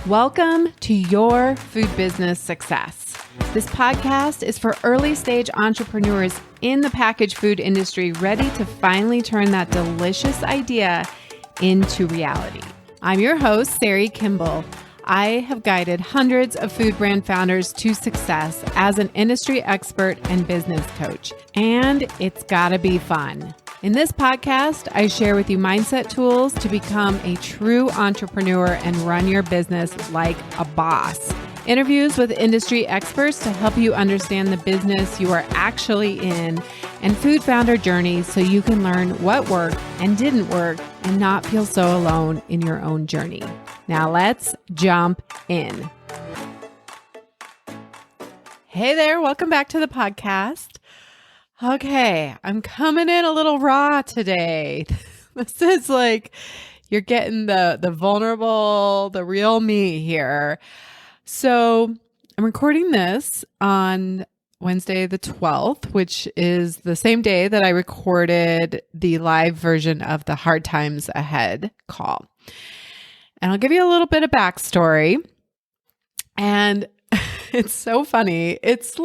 Welcome to Your Food Business Success. This podcast is for early stage entrepreneurs in the packaged food industry ready to finally turn that delicious idea into reality. I'm your host, Sari Kimbell. I have guided hundreds of food brand founders to success as an industry expert and business coach, and it's gotta be fun. In this podcast, I share with you mindset tools to become a true entrepreneur and run your business like a boss. Interviews with industry experts to help you understand the business you are actually in, and food founder journeys so you can learn what worked and didn't work and not feel so alone in your own journey. Now let's jump in. Hey there, welcome back to the podcast. Okay, I'm coming in a little raw today. This is like, you're getting the vulnerable, the real me here. So I'm recording this on Wednesday the 12th, which is the same day that I recorded the live version of the Hard Times Ahead call. And I'll give you a little bit of backstory. And it's so funny. It's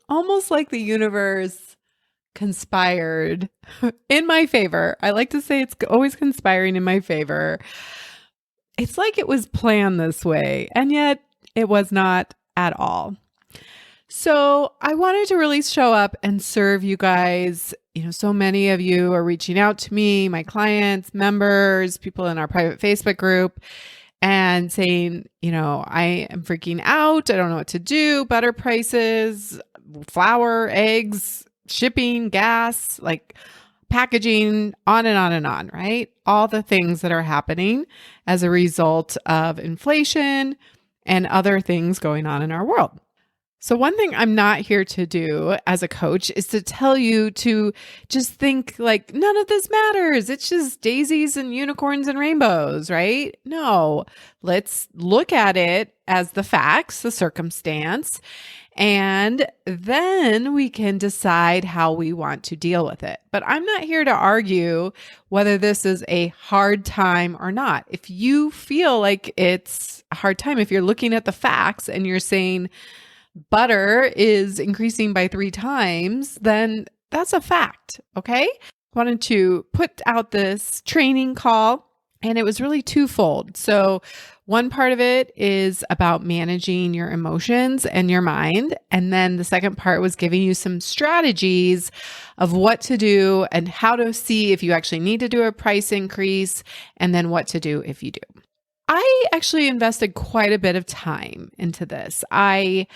almost like the universe conspired in my favor. I like to say it's always conspiring in my favor. It's like it was planned this way, and yet it was not at all. So I wanted to really show up and serve you guys. So many of you are reaching out to me, my clients, members, people in our private Facebook group, and saying, I am freaking out. I don't know what to do. Butter prices, flour, eggs, shipping, gas, packaging, on and on and on, right? All the things that are happening as a result of inflation and other things going on in our world. So one thing I'm not here to do as a coach is to tell you to just think like none of this matters. It's just daisies and unicorns and rainbows, right? No, let's look at it as the facts, the circumstance, and then we can decide how we want to deal with it. But I'm not here to argue whether this is a hard time or not. If you feel like it's a hard time, if you're looking at the facts and you're saying, butter is increasing by 3 times, then that's a fact, okay? Wanted to put out this training call, and it was really twofold. So one part of it is about managing your emotions and your mind. And then the second part was giving you some strategies of what to do and how to see if you actually need to do a price increase, and then what to do if you do. I actually invested quite a bit of time into this. I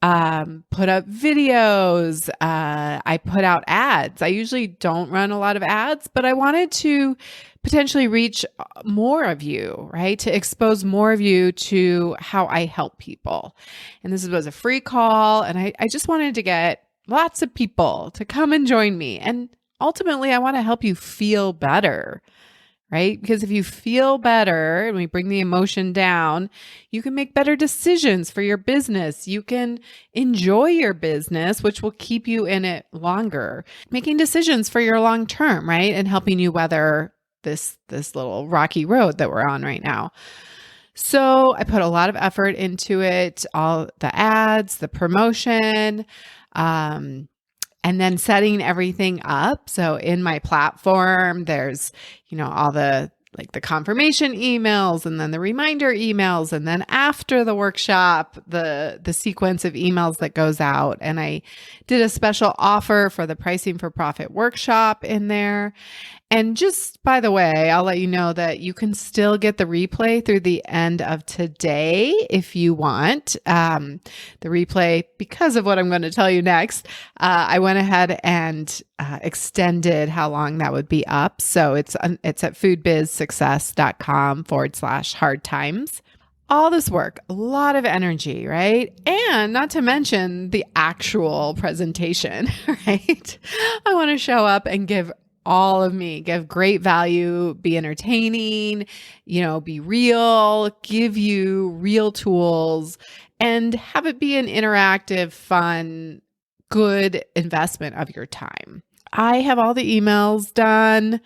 put up videos. I put out ads. I usually don't run a lot of ads, but I wanted to potentially reach more of you, right? To expose more of you to how I help people. And this was a free call. And I just wanted to get lots of people to come and join me. And ultimately, I want to help you feel better, right? Because if you feel better and we bring the emotion down, you can make better decisions for your business. You can enjoy your business, which will keep you in it longer, making decisions for your long term, right? And helping you weather this little rocky road that we're on right now. So I put a lot of effort into it, all the ads, the promotion, and then setting everything up. So in my platform, there's, all the confirmation emails, and then the reminder emails, and then after the workshop, the sequence of emails that goes out. And I did a special offer for the Pricing for Profit workshop in there. And just by the way, I'll let you know that you can still get the replay through the end of today if you want. The replay, because of what I'm going to tell you next, I went ahead and extended how long that would be up. So it's at foodbizsuccess.com/hard times. All this work, a lot of energy, right? And not to mention the actual presentation, right? I want to show up and give all of me, give great value, be entertaining, be real, give you real tools, and have it be an interactive, fun, good investment of your time. I have all the emails done.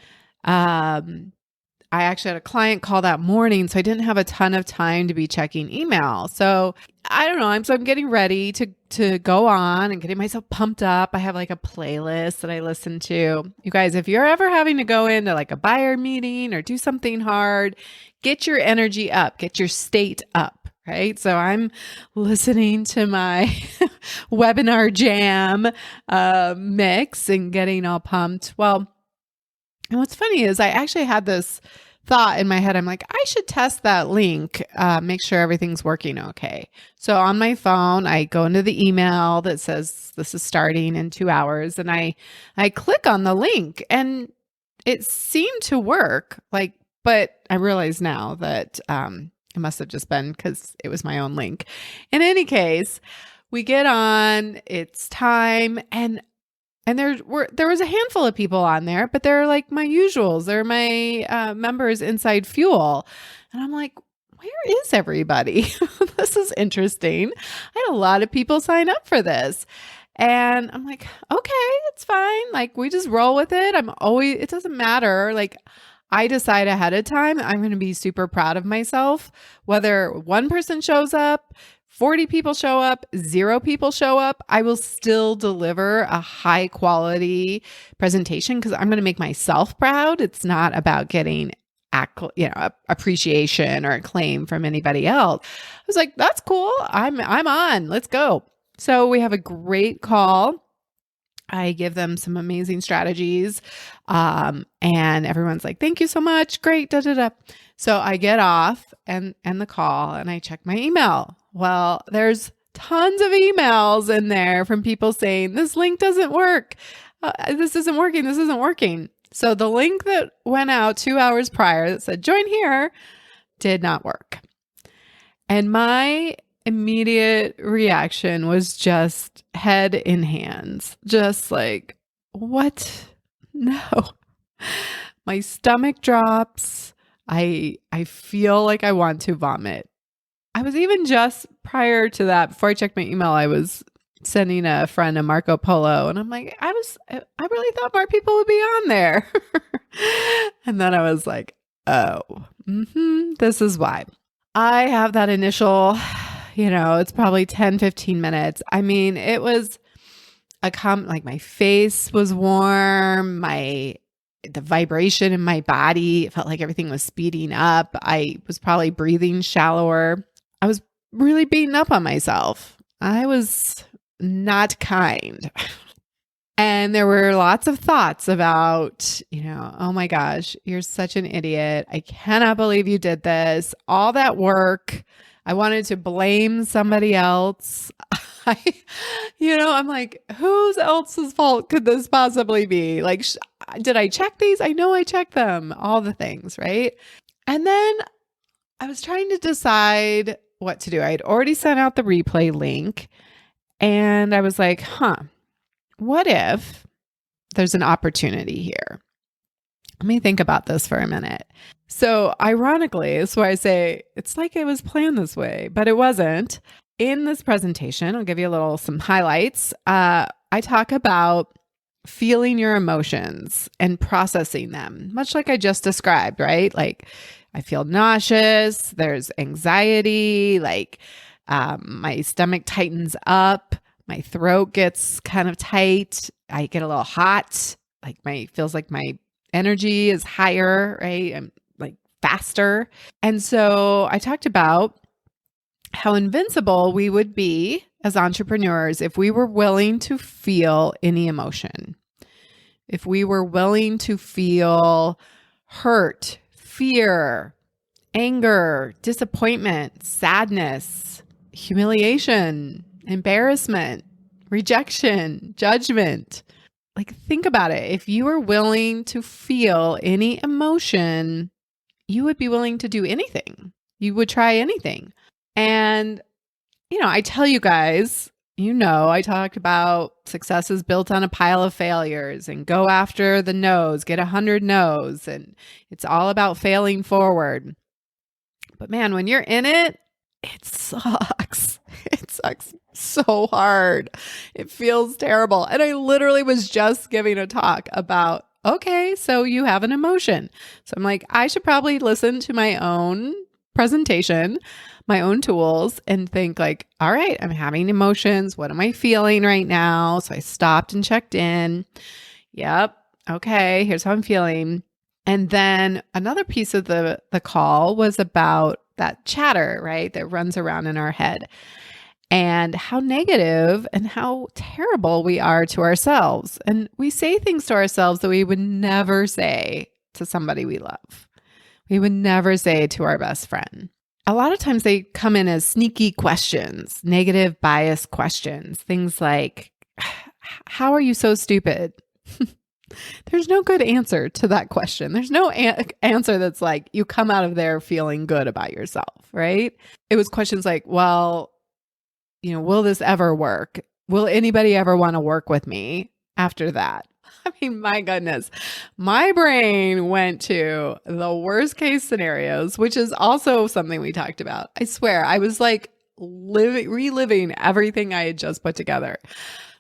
I actually had a client call that morning, so I didn't have a ton of time to be checking email. So I don't know. I'm getting ready to go on and getting myself pumped up. I have like a playlist that I listen to. You guys, if you're ever having to go into like a buyer meeting or do something hard, get your energy up, get your state up. Right. So I'm listening to my webinar jam mix and getting all pumped. Well, and what's funny is I actually had this thought in my head. I'm like, I should test that link, make sure everything's working okay. So on my phone, I go into the email that says this is starting in 2 hours, and I click on the link, and it seemed to work. But I realize now that it must have just been because it was my own link. In any case, we get on, it's time, and there was a handful of people on there, but they're like my usuals. They're my members inside Fuel. And I'm like, where is everybody? This is interesting. I had a lot of people sign up for this. And I'm like, okay, it's fine. Like, we just roll with it. It doesn't matter. Like, I decide ahead of time, I'm going to be super proud of myself, whether one person shows up, 40 people show up, 0 people show up, I will still deliver a high quality presentation because I'm going to make myself proud. It's not about getting appreciation or acclaim from anybody else. I was like, that's cool. I'm on. Let's go. So we have a great call. I give them some amazing strategies. And everyone's like, thank you so much. Great. Da, da, da. So I get off and the call, and I check my email. Well, there's tons of emails in there from people saying, this link doesn't work. This isn't working. This isn't working. So the link that went out 2 hours prior that said, join here, did not work. And my immediate reaction was just head in hands, just like, what? No. My stomach drops. I feel like I want to vomit. I was even just prior to that, before I checked my email, I was sending a friend a Marco Polo, and I'm like, I really thought more people would be on there. And then I was like, oh, this is why. I have that initial, it's probably 10, 15 minutes. I mean, it was like my face was warm, the vibration in my body, it felt like everything was speeding up. I was probably breathing shallower. I was really beating up on myself. I was not kind. And there were lots of thoughts about, oh my gosh, you're such an idiot. I cannot believe you did this. All that work. I wanted to blame somebody else. I'm like, whose else's fault could this possibly be? Like, did I check these? I know I checked them, all the things, right? And then I was trying to decide what to do. I had already sent out the replay link, and I was like, what if there's an opportunity here? Let me think about this for a minute. So ironically, that's why I say it's like it was planned this way, but it wasn't. In this presentation, I'll give you some highlights. I talk about feeling your emotions and processing them, much like I just described, right? Like, I feel nauseous, there's anxiety, like my stomach tightens up, my throat gets kind of tight, I get a little hot, feels like my energy is higher, right? I'm like faster. And so I talked about how invincible we would be as entrepreneurs if we were willing to feel any emotion. If we were willing to feel hurt, fear, anger, disappointment, sadness, humiliation, embarrassment, rejection, judgment. Like, think about it. If you were willing to feel any emotion, you would be willing to do anything. You would try anything. And, I tell you guys, I talked about success is built on a pile of failures, and go after the no's, get 100 no's, and it's all about failing forward. But man, when you're in it, it sucks. It sucks so hard. It feels terrible. And I literally was just giving a talk about okay, so you have an emotion. So I'm like, I should probably listen to my own presentation, my own tools, and think like, all right, I'm having emotions. What am I feeling right now? So I stopped and checked in. Yep. Okay, here's how I'm feeling. And then another piece of the call was about that chatter, right? That runs around in our head and how negative and how terrible we are to ourselves. And we say things to ourselves that we would never say to somebody we love. We would never say to our best friend. A lot of times they come in as sneaky questions, negative bias questions, things like, how are you so stupid? There's no good answer to that question. There's no answer that's like you come out of there feeling good about yourself, right? It was questions like, well, will this ever work? Will anybody ever want to work with me after that? I mean, my goodness, my brain went to the worst case scenarios, which is also something we talked about. I swear, I was like reliving everything I had just put together.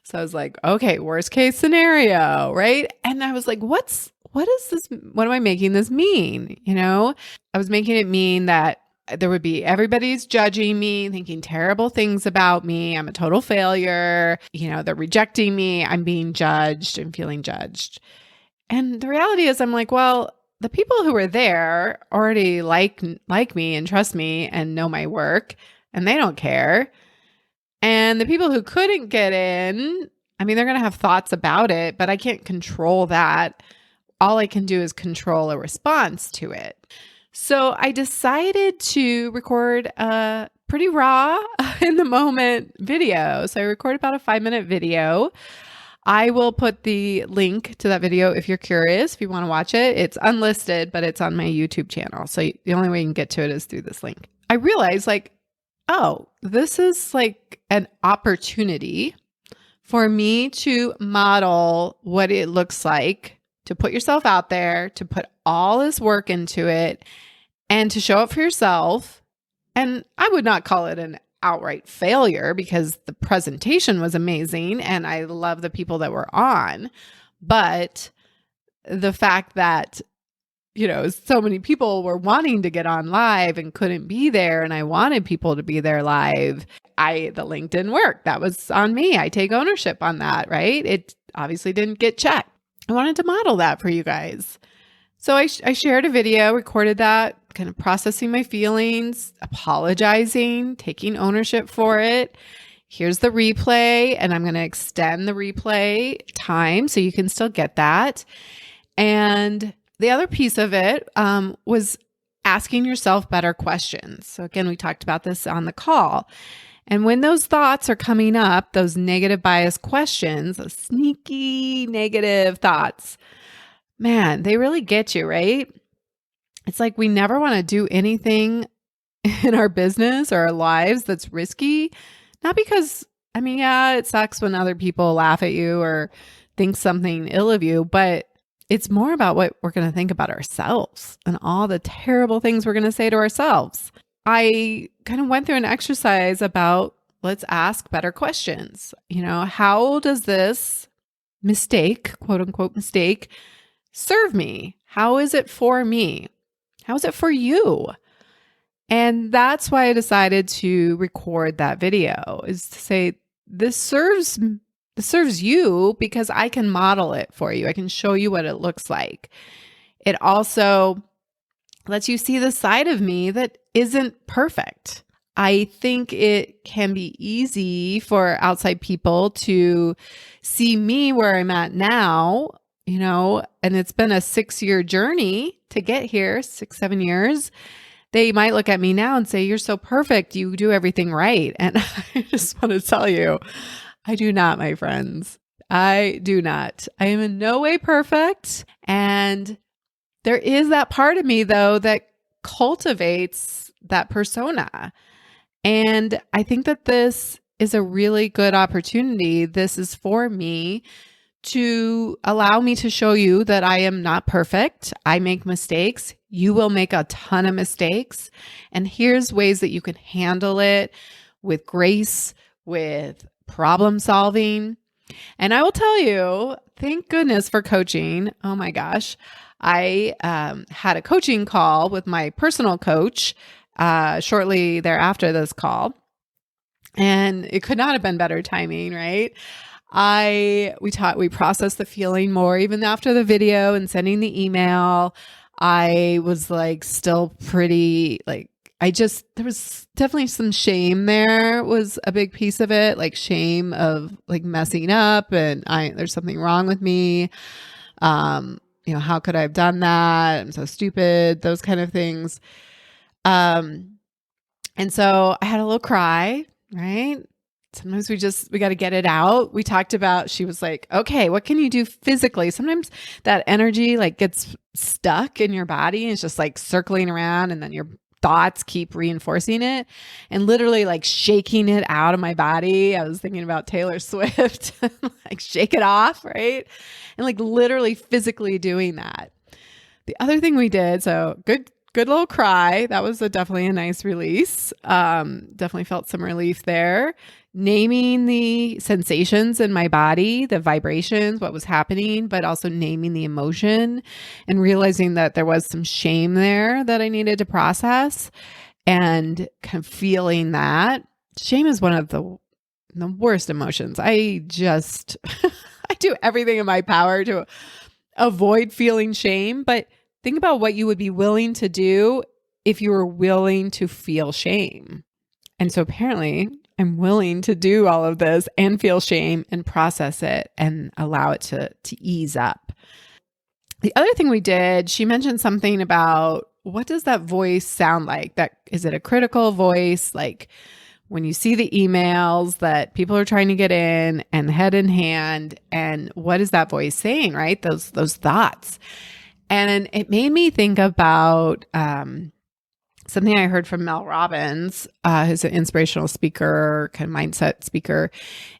So I was like, okay, worst case scenario, right? And I was like, what is this? What am I making this mean? I was making it mean that there would be everybody's judging me, thinking terrible things about me. I'm a total failure. They're rejecting me. I'm being judged. I'm feeling judged. And the reality is I'm like, well, the people who are there already like me and trust me and know my work, and they don't care. And the people who couldn't get in, I mean, they're going to have thoughts about it, but I can't control that. All I can do is control a response to it. So I decided to record a pretty raw in the moment video. So I recorded about a 5-minute video. I will put the link to that video if you're curious, if you want to watch it. It's unlisted, but it's on my YouTube channel. So the only way you can get to it is through this link. I realized oh, this is like an opportunity for me to model what it looks like to put yourself out there, to put all this work into it, and to show up for yourself. And I would not call it an outright failure because the presentation was amazing and I love the people that were on. But the fact that so many people were wanting to get on live and couldn't be there, and I wanted people to be there live. The link didn't work. That was on me. I take ownership on that, right? It obviously didn't get checked. I wanted to model that for you guys. So I shared a video, recorded that, kind of processing my feelings, apologizing, taking ownership for it. Here's the replay, and I'm going to extend the replay time so you can still get that. And the other piece of it was asking yourself better questions. So again, we talked about this on the call. And when those thoughts are coming up, those negative bias questions, those sneaky negative thoughts, man, they really get you, right? It's like we never want to do anything in our business or our lives that's risky. Not because, it sucks when other people laugh at you or think something ill of you, but it's more about what we're going to think about ourselves and all the terrible things we're going to say to ourselves. I kind of went through an exercise about let's ask better questions. How does this mistake, quote unquote mistake, serve me? How is it for me? How is it for you? And that's why I decided to record that video, is to say, this serves you because I can model it for you. I can show you what it looks like. It also lets you see the side of me that isn't perfect. I think it can be easy for outside people to see me where I'm at now, and it's been a 6-year journey to get here, 6-7 years. They might look at me now and say, you're so perfect. You do everything right. And I just want to tell you, I do not, my friends. I do not. I am in no way perfect. And there is that part of me, though, that cultivates that persona. And I think that this is a really good opportunity. This is for me to allow me to show you that I am not perfect. I make mistakes. You will make a ton of mistakes. And here's ways that you can handle it with grace, with problem solving. And I will tell you, thank goodness for coaching. Oh my gosh. I had a coaching call with my personal coach shortly thereafter this call. And it could not have been better timing, right? We processed the feeling more even after the video and sending the email. I was like still pretty like there was definitely some shame there was a big piece of it, like shame of like messing up and there's something wrong with me. How could I have done that? I'm so stupid, those kind of things. And so I had a little cry, right? Sometimes we got to get it out. We talked about, she was like, okay, what can you do physically? Sometimes that energy like gets stuck in your body and it's just like circling around and then your thoughts keep reinforcing it and literally like shaking it out of my body. I was thinking about Taylor Swift, like shake it off, right? And like literally physically doing that. The other thing we did, so good little cry. That was definitely a nice release. Definitely felt some relief there. Naming the sensations in my body, the vibrations, what was happening, but also naming the emotion and realizing that there was some shame there that I needed to process and kind of feeling that. Shame is one of the worst emotions. I do everything in my power to avoid feeling shame, but think about what you would be willing to do if you were willing to feel shame. And so apparently I'm willing to do all of this and feel shame and process it and allow it to ease up. The other thing we did, she mentioned something about what does that voice sound like? Is it a critical voice? Like when you see the emails that people are trying to get in and head in hand, and what is that voice saying, right? Those thoughts. And it made me think about something I heard from Mel Robbins, who's an inspirational speaker, kind of mindset speaker.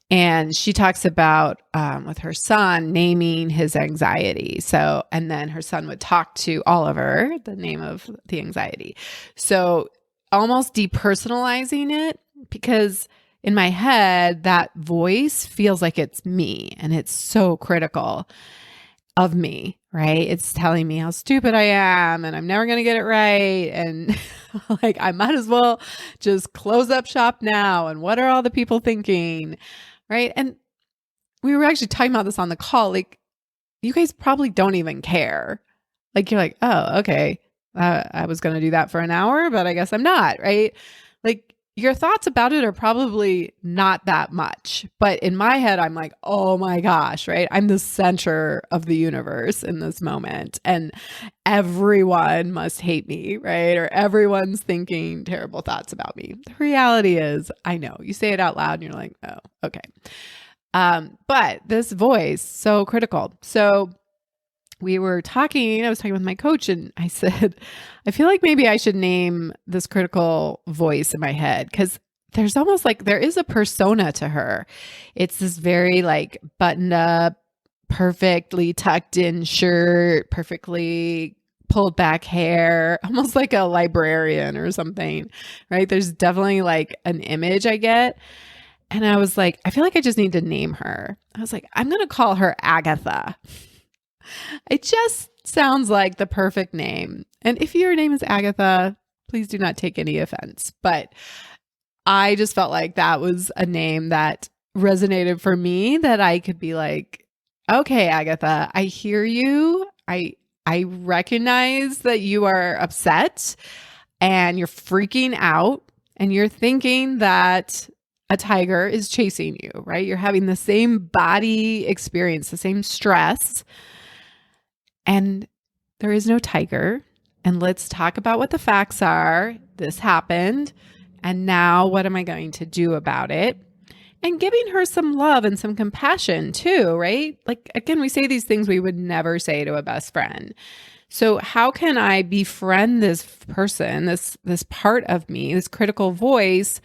And she talks about with her son naming his anxiety. So, and then her son would talk to Oliver, the name of the anxiety. So almost depersonalizing it, because in my head, that voice feels like it's me and it's so critical of me, right? It's telling me how stupid I am and I'm never going to get it right. And like, I might as well just close up shop now. And what are all the people thinking? Right. And we were actually talking about this on the call. Like, you guys probably don't even care. Like, you're like, oh, okay. I was going to do that for an hour, but I guess I'm not. Right. Like, your thoughts about it are probably not that much, but in my head, I'm like, oh my gosh, right? I'm the center of the universe in this moment and everyone must hate me, right? Or everyone's thinking terrible thoughts about me. The reality is, I know you say it out loud and you're like, oh, okay. But this voice, so critical. So I was talking with my coach and I said, I feel like maybe I should name this critical voice in my head because there's almost like there is a persona to her. It's this very like buttoned up, perfectly tucked in shirt, perfectly pulled back hair, almost like a librarian or something, right? There's definitely like an image I get. And I was like, I feel like I just need to name her. I was like, I'm going to call her Agatha. It just sounds like the perfect name. And if your name is Agatha, please do not take any offense. But I just felt like that was a name that resonated for me, that I could be like, okay, Agatha, I hear you. I recognize that you are upset and you're freaking out and you're thinking that a tiger is chasing you, right? You're having the same body experience, the same stress. And there is no tiger. And let's talk about what the facts are. This happened. And now what am I going to do about it? And giving her some love and some compassion too, right? Like, again, we say these things we would never say to a best friend. So how can I befriend this person, this part of me, this critical voice?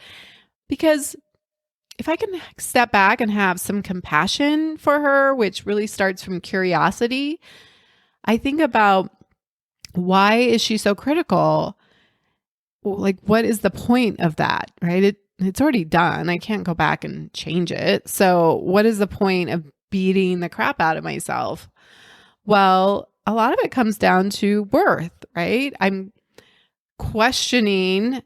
Because if I can step back and have some compassion for her, which really starts from curiosity, I think about, why is she so critical? Like, what is the point of that, right? it's already done. I can't go back and change it. So what is the point of beating the crap out of myself? Well, a lot of it comes down to worth, right? I'm questioning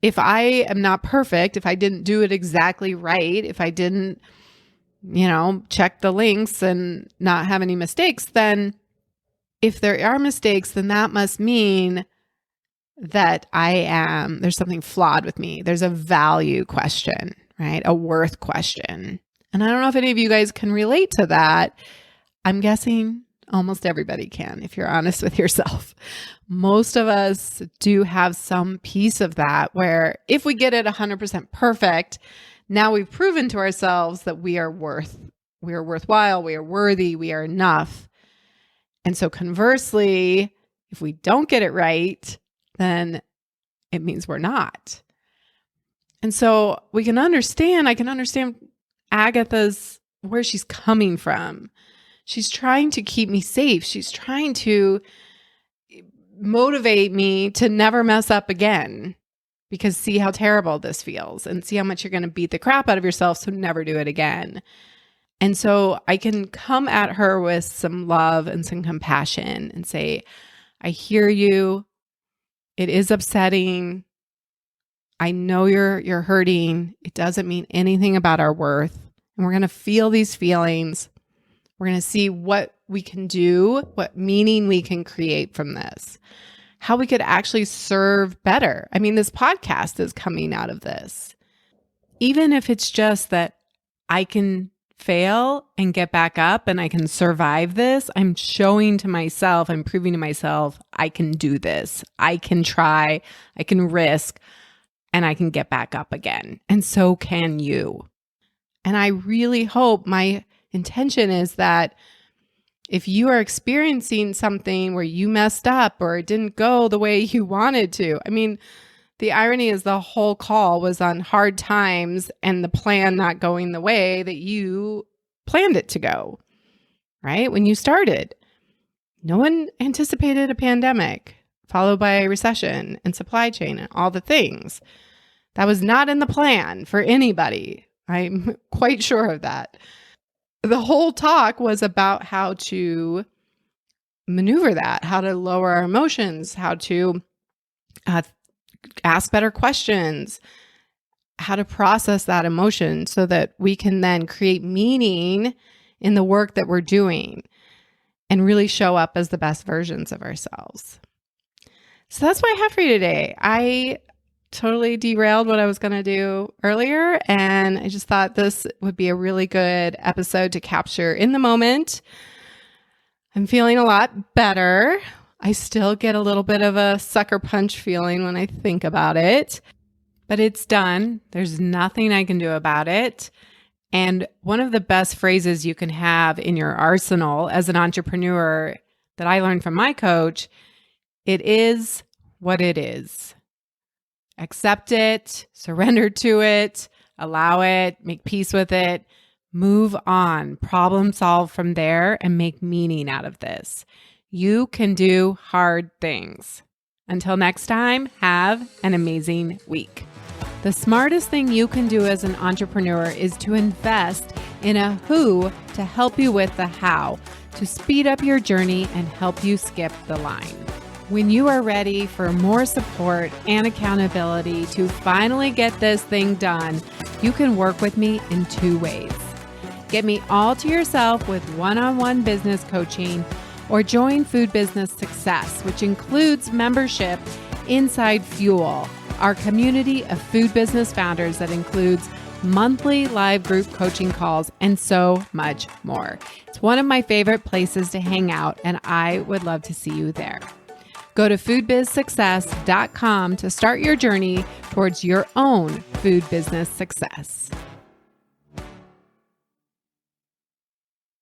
if I am not perfect, if I didn't do it exactly right, if I didn't, check the links and not have any mistakes, then if there are mistakes, then that must mean that there's something flawed with me. There's a value question, right? A worth question. And I don't know if any of you guys can relate to that. I'm guessing almost everybody can, if you're honest with yourself. Most of us do have some piece of that where if we get it 100% perfect, now we've proven to ourselves that we are worthwhile, we are worthy, we are enough. And so conversely, if we don't get it right, then it means we're not. And so I can understand Agatha's, where she's coming from. She's trying to keep me safe. She's trying to motivate me to never mess up again, because see how terrible this feels and see how much you're going to beat the crap out of yourself. So never do it again. And so I can come at her with some love and some compassion and say, I hear you. It is upsetting. I know you're hurting. It doesn't mean anything about our worth. And we're going to feel these feelings. We're going to see what we can do, what meaning we can create from this, how we could actually serve better. I mean, this podcast is coming out of this. Even if it's just that I can fail and get back up and I can survive this, I'm showing to myself, I'm proving to myself, I can do this. I can try, I can risk, and I can get back up again. And so can you. And I really hope, my intention is that if you are experiencing something where you messed up or it didn't go the way you wanted to, I mean, the irony is the whole call was on hard times and the plan not going the way that you planned it to go, right? When you started, no one anticipated a pandemic followed by a recession and supply chain and all the things. That was not in the plan for anybody. I'm quite sure of that. The whole talk was about how to maneuver that, how to lower our emotions, how to ask better questions, how to process that emotion so that we can then create meaning in the work that we're doing and really show up as the best versions of ourselves. So that's what I have for you today. I totally derailed what I was going to do earlier, and I just thought this would be a really good episode to capture in the moment. I'm feeling a lot better. I still get a little bit of a sucker punch feeling when I think about it, but it's done. There's nothing I can do about it. And one of the best phrases you can have in your arsenal as an entrepreneur that I learned from my coach, it is what it is. Accept it, surrender to it, allow it, make peace with it, move on, problem solve from there, and make meaning out of this. You can do hard things. Until next time, have an amazing week. The smartest thing you can do as an entrepreneur is to invest in a who to help you with the how, to speed up your journey and help you skip the line. When you are ready for more support and accountability to finally get this thing done, you can work with me in 2 ways. Get me all to yourself with one-on-one business coaching, or join Food Business Success, which includes membership inside Fuel, our community of food business founders that includes monthly live group coaching calls and so much more. It's one of my favorite places to hang out, and I would love to see you there. Go to foodbizsuccess.com to start your journey towards your own food business success.